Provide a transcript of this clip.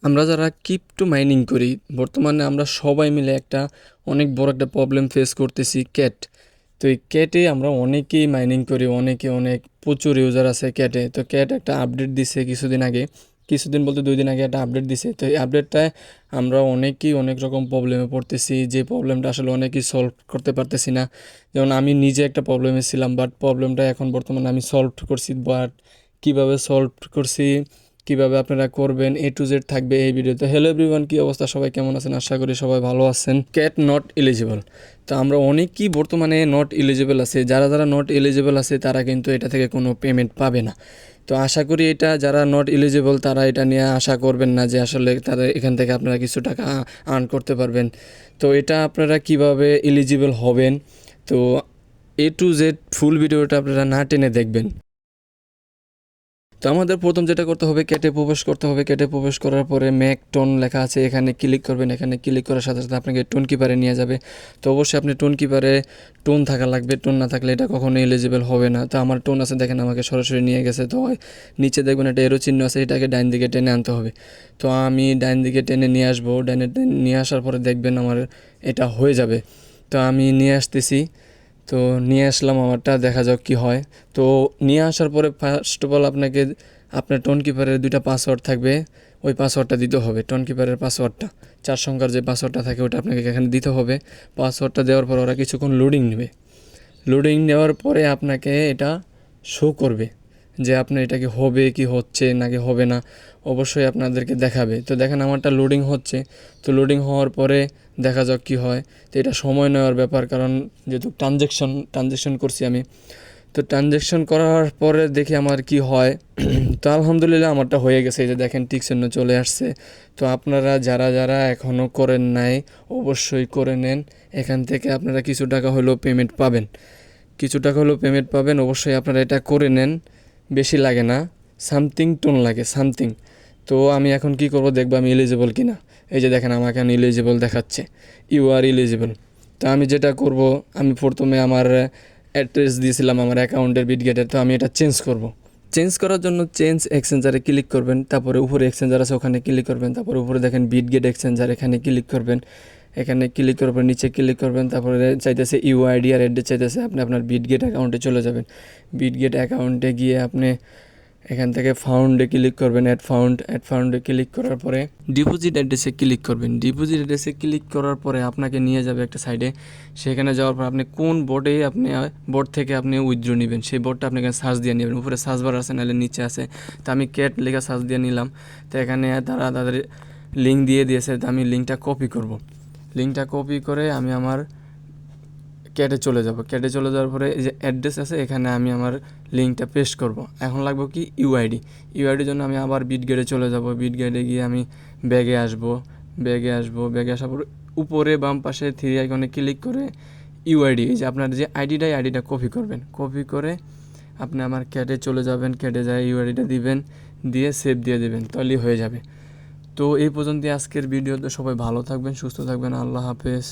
আমরা যারা crypto mining করি বর্তমানে আমরা সবাই মিলে অনেক বড় একটা প্রবলেম ফেস করতেছি ক্যাট। তো এই ক্যাটে আমরা অনেকেই মাইনিং করি, অনেকে অনেক প্রচুর ইউজার আছে ক্যাটে। তো ক্যাট একটা আপডেট দিছে কিছুদিন আগে, কিছুদিন বলতে 2 দিন আগে একটা আপডেট দিছে। তো এই আপডেটটায় আমরা অনেকেই অনেক রকম প্রবলেমে পড়তেছি, যে প্রবলেমটা আসলে অনেকেই সলভ করতে পারতেছি না। যেমন আমি নিজে একটা প্রবলেমে ছিলাম, বাট প্রবলেমটা এখন বর্তমানে আমি সলভ করছি। বাট কীভাবে সলভ করছি, কিভাবে আপনারা করবেন, A to Z থাকবে এই ভিডিওতে। হ্যালো এভরিওয়ান, কী অবস্থা, সবাই কেমন আছেন? আশা করি সবাই ভালো আছেন। Cat not eligible. তো আমরা অনেকেই বর্তমানে নট এলিজিবল আছে, যারা যারা নট এলিজিবল আছে তারা কিন্তু এটা থেকে কোনো পেমেন্ট পাবে না। তো আশা করি এটা যারা নট এলিজিবল তারা এটা নিয়ে আশা করবেন না যে আসলে তারা এখান থেকে আপনারা কিছু টাকা আর্ন করতে পারবেন। তো এটা আপনারা কিভাবে এলিজিবল হবেন, তো A to Z ফুল ভিডিওটা আপনারা না টেনে দেখবেন। তো আমাদের প্রথম যেটা করতে হবে, ক্যাটে প্রবেশ করতে হবে। ক্যাটে প্রবেশ করার পরে ম্যাক টোন লেখা আছে, এখানে ক্লিক করবেন। এখানে ক্লিক করার সাথে সাথে আপনাকে টোন কিপারে নিয়ে যাবে। তো অবশ্যই আপনি টোন কিপারে টোন থাকা লাগবে, টোন না থাকলে এটা কখনো এলিজিবল হবে না। তো আমার টোন আছে, দেখেন আমাকে সরাসরি নিয়ে গেছে। তো নিচে দেখবেন একটা এরো চিহ্ন আছে, এটাকে ডাইন দিকে টেনে আনতে হবে। তো আমি ডাইন দিকে টেনে নিয়ে আসবো। ডাইনে নিয়ে আসার পরে দেখবেন আমার এটা হয়ে যাবে। তো আমি নিয়ে আসতেছি। তো নিয়ে আসলাম আমারটা, দেখা যাক কী হয়। তো নিয়ে আসার পরে ফার্স্ট অফ অল আপনাকে আপনার টোন কিপারের 2টা পাসওয়ার্ড থাকবে, ওই পাসওয়ার্ডটা দিতে হবে। টোন কিপারের পাসওয়ার্ডটা 4 সংখ্যার যে পাসওয়ার্ডটা থাকে ওটা আপনাকে এখানে দিতে হবে। পাসওয়ার্ডটা দেওয়ার পর ওরা কিছুক্ষণ লোডিং নেবে। লোডিং নেওয়ার পরে আপনাকে এটা শো করবে যে আপনার এটা কি হবে, কি হচ্ছে নাকি হবে না, অবশ্যই আপনাদেরকে দেখাবে। তো দেখেন আমারটা লোডিং হচ্ছে। তো লোডিং হওয়ার পরে দেখা যাক কী হয়। তো এটা সময় নেওয়ার ব্যাপার, কারণ যেহেতু ট্রানজ্যাকশন করছি আমি। তো ট্রানজ্যাকশন করার পরে দেখি আমার কি হয়। তো আলহামদুলিল্লাহ আমারটা হয়ে গেছে, এই যে দেখেন টিক চিহ্ন চলে আসছে। তো আপনারা যারা যারা এখনও করেন নাই অবশ্যই করে নেন। এখান থেকে আপনারা কিছু টাকা হলেও পেমেন্ট পাবেন, কিছু টাকা হলেও পেমেন্ট পাবেন। অবশ্যই আপনারা এটা করে নেন, বেশি লাগে না, সামথিং টোন লাগে সামথিং। তো আমি এখন কি করব, দেখবো আমি এলিজিবল কি না। এই যে দেখেন আমাকে এখন এলিজিবল দেখাচ্ছে, ইউ আর এলিজিবল। তো আমি যেটা করব, আমি প্রথমে আমার অ্যাড্রেস দিয়েছিলাম আমার অ্যাকাউন্টের বিটগেটের, তো আমি এটা চেঞ্জ করব। চেঞ্জ করার জন্য চেঞ্জ এক্সচেঞ্জারে ক্লিক করবেন, তারপরে উপরে এক্সচেঞ্জার আছে ওখানে ক্লিক করবেন, তারপরে উপরে দেখেন বিটগেট এক্সচেঞ্জার, এখানে ক্লিক করবেন। এখানে ক্লিক করার পর নিচে ক্লিক করবেন, তারপরে চাইতেছে ইউআইডি আর অ্যাড্রেস চাইতেছে, আপনি আপনার বিটগেট অ্যাকাউন্টে চলে যাবেন। বিটগেট অ্যাকাউন্টে গিয়ে আপনি এখান থেকে ফাউন্ডে ক্লিক করবেন, অ্যাড ফাউন্ডে ক্লিক করার পরে ডিপোজিট অ্যাড্রেসে ক্লিক করবেন। ডিপোজিট অ্যাড্রেসে ক্লিক করার পরে আপনাকে নিয়ে যাবে একটা সাইডে। সেখানে যাওয়ার পর আপনি কোন বোর্ডে আপনি বোর্ড থেকে আপনি উইথড্র নেবেন সেই বোর্ডটা আপনি এখানে সার্চ দিয়ে নেবেন। উপরে সার্চ বার আছে, নাহলে নিচে আছে। তো আমি ক্যাট লেখা সার্চ দিয়ে নিলাম। তো এখানে তারা তাদের লিঙ্ক দিয়ে দিয়েছে, তো আমি লিঙ্কটা কপি করব। লিঙ্কটা কপি করে আমি আমার ক্যাটে চলে যাব। ক্যাটে চলে যাওয়ার পরে এই যে অ্যাড্রেস আছে এখানে আমি আমার লিঙ্কটা পেস্ট করব। এখন লাগবে কি ইউআইডির জন্য আমি আবার বিটগেটে চলে যাব। বিটগেটে গিয়ে আমি ব্যাগে আসব। ব্যাগে আসার পর উপরে বাম পাশে 3 আইকনে ক্লিক করে ইউআইডি, এই যে আপনার যে আইডিটা কপি করবেন। কপি করে আপনি আমার ক্যাটে চলে যাবেন। ক্যাটে যায় ইউআইডিটা দিবেন, দিয়ে সেভ দিয়ে দেবেন, তাহলেই হয়ে যাবে। তো এই পর্যন্ত আজকের ভিডিওতে। সবাই ভালো থাকবেন, সুস্থ থাকবেন, আল্লাহ হাফেজ।